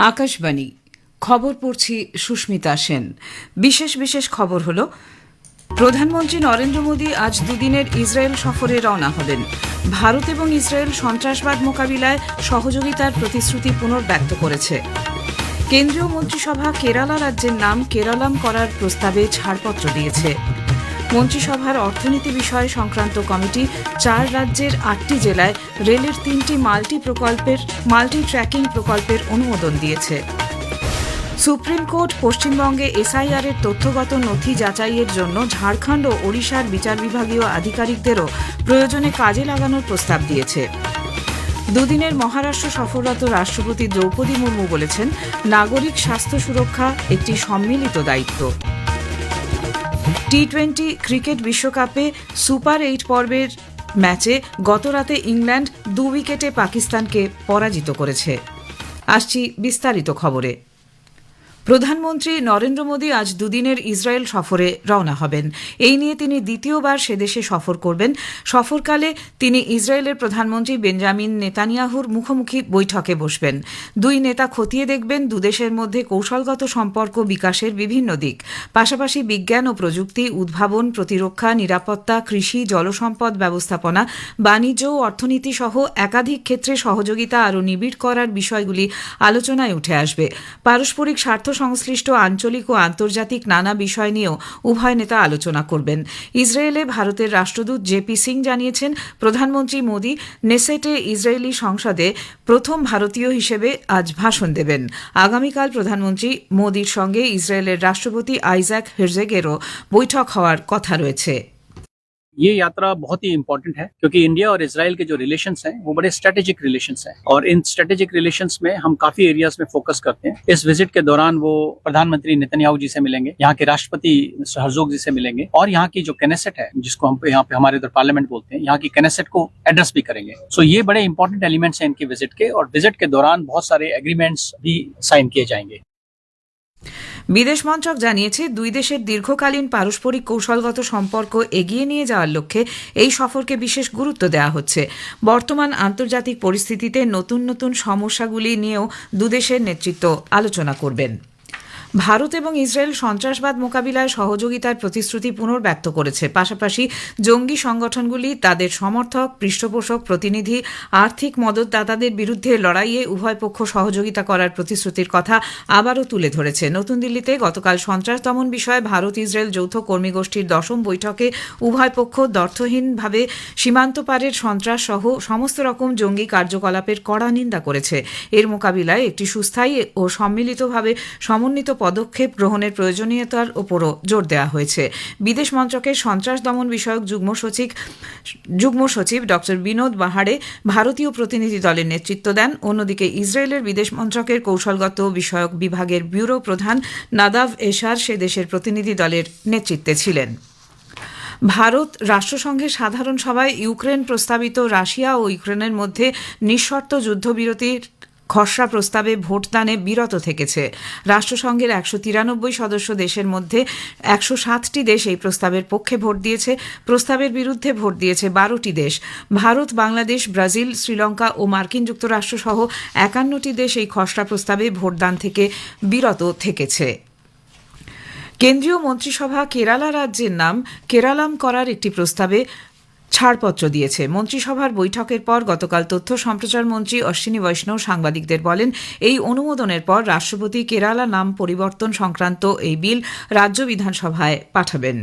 আকাশবাণী খবর পড়ছি সুস্মিতা সেন। বিশেষ বিশেষ খবর হল, প্রধানমন্ত্রী নরেন্দ্র মোদী আজ দুদিনের ইসরায়েল সফরে রওনা হবেন। ভারত এবং ইসরায়েল সন্ত্রাসবাদ মোকাবিলায় সহযোগিতার প্রতিশ্রুতি পুনর্ব্যক্ত করেছে। কেন্দ্রীয় মন্ত্রিসভা কেরালা রাজ্যের নাম কেরলম করার প্রস্তাবে ছাড়পত্র দিয়েছে। মন্ত্রিসভার অর্থনীতি বিষয় সংক্রান্ত কমিটি 4 রাজ্যের 8টি জেলায় রেলের 3টি মাল্টি ট্র্যাকিং প্রকল্পের অনুমোদন দিয়েছে। সুপ্রিম কোর্ট পশ্চিমবঙ্গে এসআইআর এর তথ্যগত নথি যাচাইয়ের জন্য ঝাড়খণ্ড ও ওড়িশার বিচার বিভাগীয় আধিকারিকদেরও প্রয়োজনে কাজে লাগানোর প্রস্তাব দিয়েছে। দুদিনের মহারাষ্ট্র সফররত রাষ্ট্রপতি দ্রৌপদী মুর্মু বলেছেন, নাগরিক স্বাস্থ্য সুরক্ষা একটি সম্মিলিত দায়িত্ব। টি-20 ক্রিকেট বিশ্বকাপে সুপার 8 পর্বের ম্যাচে গতরাতে ইংল্যান্ড 2 উইকেটে পাকিস্তানকে পরাজিত করেছে। আসছি বিস্তারিত খবরে। প্রধানমন্ত্রী নরেন্দ্র মোদী আজ দুদিনের ইসরায়েল সফরে রওনা হবেন। এই নিয়ে তিনি দ্বিতীয়বার সেদেশে সফর করবেন। সফরকালে তিনি ইসরায়েলের প্রধানমন্ত্রী বেঞ্জামিন নেতানিয়াহুর মুখোমুখি বৈঠকে বসবেন। দুই নেতা খতিয়ে দেখবেন দুদেশের মধ্যে কৌশলগত সম্পর্ক বিকাশের বিভিন্ন দিক, পাশাপাশি বিজ্ঞান ও প্রযুক্তি, উদ্ভাবন, প্রতিরক্ষা, নিরাপত্তা, কৃষি, জলসম্পদ ব্যবস্থাপনা, বাণিজ্য ও অর্থনীতি সহ একাধিক ক্ষেত্রে সহযোগিতা আরও নিবিড় করার বিষয়গুলি আলোচনায় উঠে আসবে। পারস্পরিক স্বার্থ সংশ্লিষ্ট আঞ্চলিক ও আন্তর্জাতিক নানা বিষয় নিয়েও উভয় নেতা আলোচনা করবেন। ইসরায়েলে ভারতের রাষ্ট্রদূত জেপি সিং জানিয়েছেন, প্রধানমন্ত্রী মোদী নেসেটে ইসরায়েলি সংসদে প্রথম ভারতীয় হিসেবে আজ ভাষণ দেবেন। আগামীকাল প্রধানমন্ত্রী মোদীর সঙ্গে ইসরায়েলের রাষ্ট্রপতি আইজাক হেরজেগেরও বৈঠক হওয়ার কথা রয়েছে। ये यात्रा बहुत ही इंपॉर्टेंट है क्योंकि इंडिया और इजराइल के जो रिलेशंस हैं वो बड़े स्ट्रेटेजिक रिलेशंस हैं और इन स्ट्रेटेजिक रिलेशंस में हम काफी एरियाज में फोकस करते हैं। इस विजिट के दौरान वो प्रधानमंत्री नेतन्याहू जी से मिलेंगे, यहाँ के राष्ट्रपति मिस्टर हर्जोग जी से मिलेंगे और यहाँ की जो केनेसेट है, जिसको हम यहाँ पे हमारे उधर पार्लियामेंट बोलते हैं, यहाँ की केनेसेट को एड्रेस भी करेंगे। सो ये बड़े इंपॉर्टेंट एलिमेंट्स हैं इनके विजिट के और विजिट के दौरान बहुत सारे एग्रीमेंट्स भी साइन किए जाएंगे। বিদেশ মন্ত্রক জানিয়েছে, দুই দেশের দীর্ঘকালীন পারস্পরিক কৌশলগত সম্পর্ক এগিয়ে নিয়ে যাওয়ার লক্ষ্যে এই সফরকে বিশেষ গুরুত্ব দেওয়া হচ্ছে। বর্তমান আন্তর্জাতিক পরিস্থিতিতে নতুন নতুন সমস্যাগুলি নিয়েও দুদেশের নেতৃত্ব আলোচনা করবেন। ভারত এবং ইসরায়েল সন্ত্রাসবাদ মোকাবিলায় সহযোগিতার প্রতিশ্রুতি পুনর্ব্যক্ত করেছে। পাশাপাশি জঙ্গি সংগঠনগুলি তাদের সমর্থক, পৃষ্ঠপোষক, প্রতিনিধি, আর্থিক মদতদাতাদের বিরুদ্ধে লড়াইয়ে উভয় পক্ষ সহযোগিতা করার প্রতিশ্রুতির কথা আবারও তুলে ধরেছে। নতুন দিল্লিতে গতকাল সন্ত্রাস দমন বিষয়ে ভারত ইসরায়েল যৌথ কর্মী গোষ্ঠীর 10ম বৈঠকে উভয় পক্ষ দ্ব্যর্থহীনভাবে সীমান্ত পারের সন্ত্রাস সহ সমস্ত রকম জঙ্গি কার্যকলাপের কড়া নিন্দা করেছে। এর মোকাবিলায় একটি সুস্থায়ী ও সম্মিলিতভাবে সমন্বিত পদক্ষেপ গ্রহণের প্রয়োজনীয়তার উপরও জোর দেওয়া হয়েছে। বিদেশ মন্ত্রকের সন্ত্রাস দমন বিষয়ক যুগ্ম সচিব ড বিনোদ বাহারে ভারতীয় প্রতিনিধি দলের নেতৃত্ব দেন। অন্যদিকে ইসরায়েলের বিদেশ মন্ত্রকের কৌশলগত বিষয়ক বিভাগের ব্যুরো প্রধান নাদাভ এশার সে দেশের প্রতিনিধি দলের নেতৃত্বে ছিলেন। ভারত রাষ্ট্রসংঘের সাধারণ সভায় ইউক্রেন প্রস্তাবিত রাশিয়া ও ইউক্রেনের মধ্যে নিঃশর্ত যুদ্ধবিরতির খসড়া প্রস্তাবে ভোটদানে বিরত থেকেছে। রাষ্ট্রসংঘের 193 সদস্য দেশের মধ্যে 107টি দেশ এই প্রস্তাবের পক্ষে ভোট দিয়েছে। প্রস্তাবের বিরুদ্ধে ভোট দিয়েছে 12টি দেশ। ভারত, বাংলাদেশ, ব্রাজিল, শ্রীলঙ্কা ও মার্কিন যুক্তরাষ্ট্র সহ 51টি দেশ এই খসড়া প্রস্তাবে ভোটদান থেকে বিরত থেকেছে। কেন্দ্রীয় মন্ত্রিসভা কেরালা রাজ্যের নাম কেরলম করার একটি প্রস্তাবে ছাড়পত্র দিয়েছে। মন্ত্রিসভার বৈঠকের পর গতকাল তথ্য সম্প্রচার মন্ত্রী অশ্বিনী বৈষ্ণব সাংবাদিকদের বলেন, এই অনুমোদনের পর রাষ্ট্রপতি কেরালা নাম পরিবর্তন সংক্রান্ত এই বিল রাজ্য বিধানসভায় পাঠাবেন।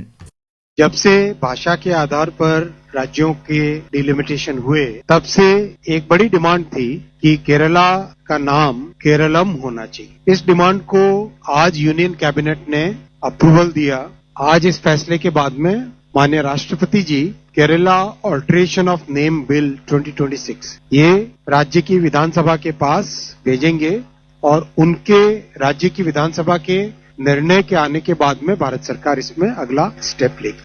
जब से भाषा के आधार पर राज्यों के डिलिमिटेशन हुए, तब से एक बड़ी डिमांड थी कि केरला का नाम केरलम होना चाहिए। इस डिमांड को आज यूनियन कैबिनेट ने अप्रूवल दिया। आज इस फैसले के बाद में माननीय राष्ट्रपति ji Kerala alteration of name bill 2026 ये राज्य की विधानसभा के पास भेजेंगे और उनके राज्य की विधानसभा के निर्णय के आने के बाद में भारत सरकार इसमें अगला स्टेप लेगी।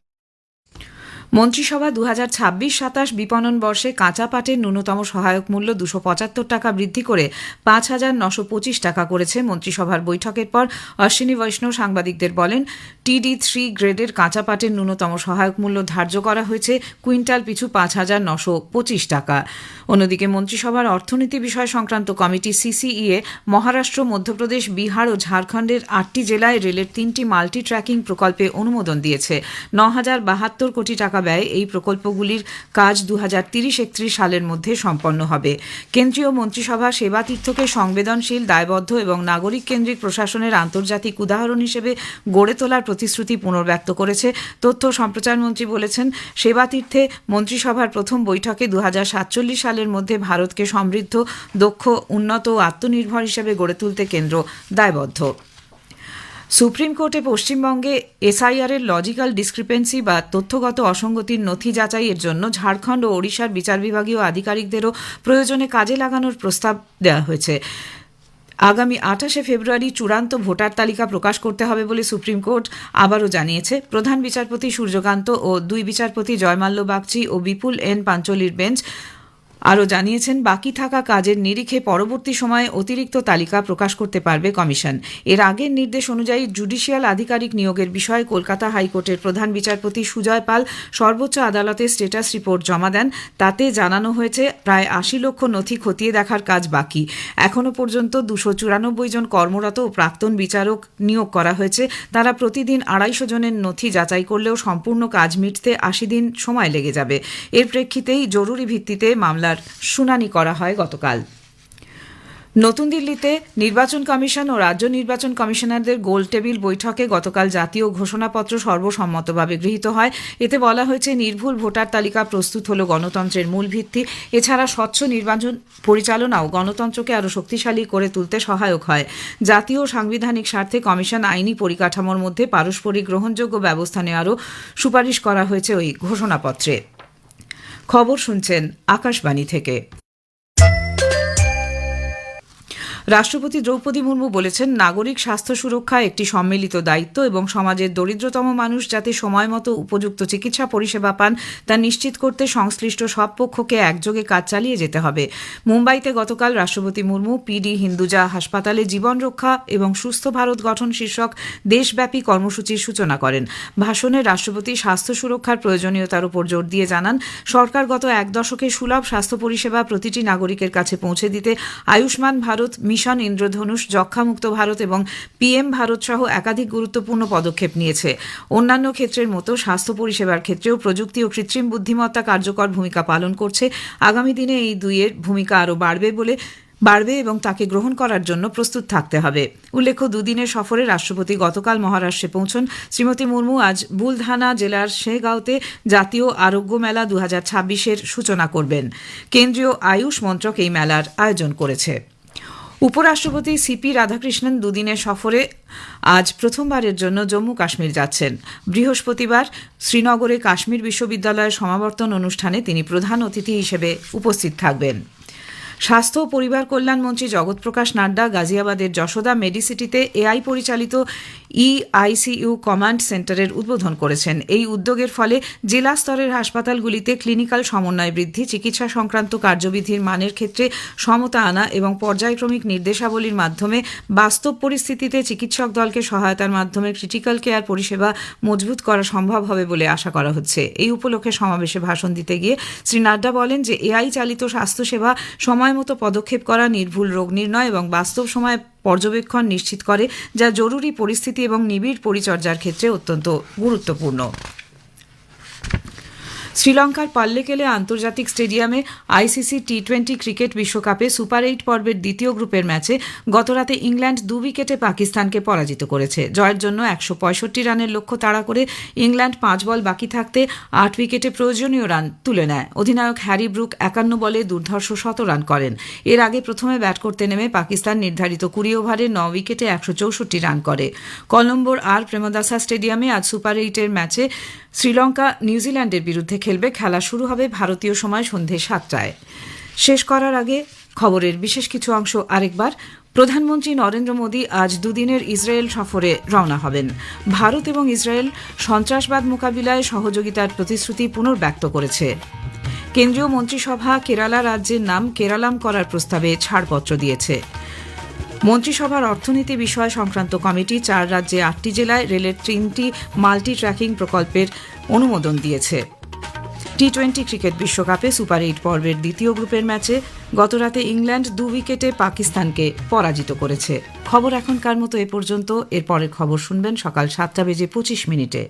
মন্ত্রিসভা 2026-27 বিপণন বর্ষে কাঁচা পাটের ন্যূনতম সহায়ক মূল্য 275 টাকা বৃদ্ধি করে 5,925 টাকা করেছে। মন্ত্রিসভার বৈঠকের পর অশ্বিনী বৈষ্ণব সাংবাদিকদের বলেন, TD3 গ্রেডের কাঁচা পাটের ন্যূনতম সহায়ক মূল্য ধার্য করা হয়েছে কুইন্টাল পিছু 5,925 টাকা। অন্যদিকে মন্ত্রিসভার অর্থনীতি বিষয় সংক্রান্ত কমিটি CCEA মহারাষ্ট্র, মধ্যপ্রদেশ, বিহার ও ঝাড়খণ্ডের 8টি জেলায় রেলের 3টি মাল্টি ট্র্যাকিং প্রকল্পে অনুমোদন দিয়েছে। 9,072 কোটি টাকা ব্যয়ে এই প্রকল্পগুলির কাজ 2030-31 সালের মধ্যে সম্পন্ন হবে। কেন্দ্রীয় মন্ত্রিসভা সেবা তীর্থকে সংবেদনশীল, দায়বদ্ধ এবং নাগরিক কেন্দ্রিক প্রশাসনের আন্তর্জাতিক উদাহরণ হিসেবে গড়ে তোলার প্রতিশ্রুতি পুনর্ব্যক্ত করেছে। তথ্য ও সম্প্রচার মন্ত্রী বলেছেন, সেবা তীর্থে মন্ত্রিসভার প্রথম বৈঠকে 2047 সালের মধ্যে ভারতকে সমৃদ্ধ, দক্ষ, উন্নত ও আত্মনির্ভর হিসেবে গড়ে তুলতে কেন্দ্র দায়বদ্ধ। সুপ্রিম কোর্টে পশ্চিমবঙ্গে SIR এর লজিক্যাল ডিসক্রিপেন্সি বা তথ্যগত অসঙ্গতির নথি যাচাইয়ের জন্য ঝাড়খণ্ড ও ওড়িশার বিচার বিভাগীয় আধিকারিকদেরও প্রয়োজনে কাজে লাগানোর প্রস্তাব দেওয়া হয়েছে। আগামী 28 ফেব্রুয়ারি চূড়ান্ত ভোটার তালিকা প্রকাশ করতে হবে বলে সুপ্রিম কোর্ট আবারও জানিয়েছে। প্রধান বিচারপতি সূর্যকান্ত ও 2 বিচারপতি জয়মাল্য বাগচি ও বিপুল N পাঞ্চলির বেঞ্চ আরও জানিয়েছেন, বাকি থাকা কাজের নিরিখে পরবর্তী সময়ে অতিরিক্ত তালিকা প্রকাশ করতে পারবে কমিশন। এর আগের নির্দেশ অনুযায়ী জুডিশিয়াল আধিকারিক নিয়োগের বিষয়ে কলকাতা হাইকোর্টের প্রধান বিচারপতি সুজয় পাল সর্বোচ্চ আদালতে স্ট্যাটাস রিপোর্ট জমা দেন। তাতে জানানো হয়েছে প্রায় 80 লক্ষ নথি খতিয়ে দেখার কাজ বাকি। এখনও পর্যন্ত 294 জন কর্মরত ও প্রাক্তন বিচারক নিয়োগ করা হয়েছে। তারা প্রতিদিন 250 জনের নথি যাচাই করলেও সম্পূর্ণ কাজ মিটতে 80 দিন সময় লেগে যাবে। এর প্রেক্ষিতেই জরুরি ভিত্তিতে মামলার শুনানি করা হয় গতকাল। নতুন দিল্লিতে নির্বাচন কমিশন ও রাজ্য নির্বাচন কমিশনারদের গোলটেবিল বৈঠকে গতকাল জাতীয় ঘোষণাপত্র সর্বসম্মতভাবে গৃহীত হয়। এতে বলা হয়েছে, নির্ভুল ভোটার তালিকা প্রস্তুত হল গণতন্ত্রের মূল ভিত্তি। এছাড়া স্বচ্ছ নির্বাচন পরিচালনাও গণতন্ত্রকে আরও শক্তিশালী করে তুলতে সহায়ক হয়। জাতীয় সাংবিধানিক স্বার্থে কমিশন আইনি পরিকাঠামোর মধ্যে পারস্পরিক গ্রহণযোগ্য ব্যবস্থা নেওয়ারও সুপারিশ করা হয়েছে ওই ঘোষণাপত্রে। খবর শুনছেন আকাশবাণী থেকে। রাষ্ট্রপতি দ্রৌপদী মুর্মু বলেছেন, নাগরিক স্বাস্থ্য সুরক্ষা একটি সম্মিলিত দায়িত্ব এবং সমাজের দরিদ্রতম মানুষ যাতে সময়মতো উপযুক্ত চিকিৎসা পরিষেবা পান তা নিশ্চিত করতে সংশ্লিষ্ট সব পক্ষকে একযোগে কাজ চালিয়ে যেতে হবে। মুম্বাইতে গতকাল রাষ্ট্রপতি মুর্মু PD হিন্দুজা হাসপাতালে জীবন রক্ষা এবং সুস্থ ভারত গঠন শীর্ষক দেশব্যাপী কর্মসূচির সূচনা করেন। ভাষণে রাষ্ট্রপতি স্বাস্থ্য সুরক্ষার প্রয়োজনীয়তার উপর জোর দিয়ে জানান, সরকার গত 1 দশকে সুলভ স্বাস্থ্য পরিষেবা প্রতিটি নাগরিকের কাছে পৌঁছে দিতে আয়ুষ্মান ভারত মিশন, ইন্দ্রধনুষ, যক্ষ্মামুক্ত ভারত এবং PM ভারত সহ একাধিক গুরুত্বপূর্ণ পদক্ষেপ নিয়েছে। অন্যান্য ক্ষেত্রের মতো স্বাস্থ্য পরিষেবার ক্ষেত্রেও প্রযুক্তি ও কৃত্রিম বুদ্ধিমত্তা কার্যকর ভূমিকা পালন করছে। আগামী দিনে এই দুইয়ের ভূমিকা আরও বাড়বে এবং তাকে গ্রহণ করার জন্য প্রস্তুত থাকতে হবে। উল্লেখ্য, 2 দিনের সফরে রাষ্ট্রপতি গতকাল মহারাষ্ট্রে পৌঁছন। শ্রীমতী মুর্মু আজ বুলধানা জেলার শেগাঁওতে জাতীয় আরোগ্য মেলা 2026-এর সূচনা করবেন। কেন্দ্রীয় আয়ুষ মন্ত্রক এই মেলার আয়োজন করেছে। উপরাষ্ট্রপতি CP রাধাকৃষ্ণন 2 দিনের সফরে আজ প্রথমবারের জন্য জম্মু কাশ্মীর যাচ্ছেন। বৃহস্পতিবার শ্রীনগরে কাশ্মীর বিশ্ববিদ্যালয়ের সমাবর্তন অনুষ্ঠানে তিনি প্রধান অতিথি হিসেবে উপস্থিত থাকবেন। স্বাস্থ্য ও পরিবার কল্যাণমন্ত্রী জগৎপ্রকাশ নাড্ডা গাজিয়াবাদের যশোদা মেডিসিটিতে AI পরিচালিত EICU কমান্ড সেন্টারের উদ্বোধন করেছেন। এই উদ্যোগের ফলে জেলা স্তরের হাসপাতালগুলিতে ক্লিনিক্যাল সমন্বয় বৃদ্ধি, চিকিৎসা সংক্রান্ত কার্যবিধির মানের ক্ষেত্রে সমতা আনা এবং পর্যায়ক্রমিক নির্দেশাবলীর মাধ্যমে বাস্তব পরিস্থিতিতে চিকিৎসক দলকে সহায়তার মাধ্যমে ক্রিটিক্যাল কেয়ার পরিষেবা মজবুত করা সম্ভব হবে বলে আশা করা হচ্ছে। এই উপলক্ষে সমাবেশে ভাষণ দিতে গিয়ে শ্রী নাড্ডা বলেন যে AI চালিত স্বাস্থ্যসেবা সময়মতো পদক্ষেপ করা, নির্ভুল রোগ নির্ণয় এবং বাস্তব সময়ে পর্যবেক্ষণ নিশ্চিত করে, যা জরুরি পরিস্থিতি এবং নিবিড় পরিচর্যার ক্ষেত্রে অত্যন্ত গুরুত্বপূর্ণ। শ্রীলঙ্কার পাল্লেকেলে আন্তর্জাতিক স্টেডিয়ামে ICC T20 ক্রিকেট বিশ্বকাপে সুপার 8 পর্বের দ্বিতীয় গ্রুপের ম্যাচে গতরাতে ইংল্যান্ড 2 উইকেটে পাকিস্তানকে পরাজিত করেছে। জয়ের জন্য 165 রানের লক্ষ্য তাড়া করে ইংল্যান্ড 5 বল বাকি থাকতে 8 উইকেটে প্রয়োজনীয় রান তুলে নেয়। অধিনায়ক হ্যারি ব্রুক 51 বলে দুর্ধর্ষ 100 রান করেন। এর আগে প্রথমে ব্যাট করতে নেমে পাকিস্তান নির্ধারিত 20 ওভারে 9 উইকেটে 164 রান করে। কলম্বোর প্রেমদাসা স্টেডিয়ামে আজ সুপার 8-এর ম্যাচে শ্রীলঙ্কা নিউজিল্যান্ডের বিরুদ্ধে খেলবে। খেলা শুরু হবে ভারতীয় সময় সন্ধে 7টায়। শেষ করার আগে খবরের বিশেষ কিছু অংশ আরেকবার। প্রধানমন্ত্রী নরেন্দ্র মোদী আজ দুদিনের ইসরায়েল সফরে রওনা হবেন। ভারত এবং ইসরায়েল সন্ত্রাসবাদ মোকাবিলায় সহযোগিতার প্রতিশ্রুতি পুনর্ব্যক্ত করেছে। কেন্দ্রীয় মন্ত্রিসভা কেরালা রাজ্যের নাম কেরালাম করার প্রস্তাবে ছাড়পত্র দিয়েছে। মন্ত্রিসভার অর্থনীতি বিষয় সংক্রান্ত কমিটি 4 রাজ্যে 8টি জেলায় রেলের 3টি মাল্টি ট্র্যাকিং প্রকল্পের অনুমোদন দিয়েছে। টি-20 ক্রিকেট বিশ্বকাপে সুপার 8 পর্বের দ্বিতীয় গ্রুপের ম্যাচে গতরাতে ইংল্যান্ড 2 উইকেটে পাকিস্তানকে পরাজিত করেছে। খবর এখনকার মতো এ পর্যন্ত। এরপরের খবর শুনবেন সকাল 7:25 মিনিটে।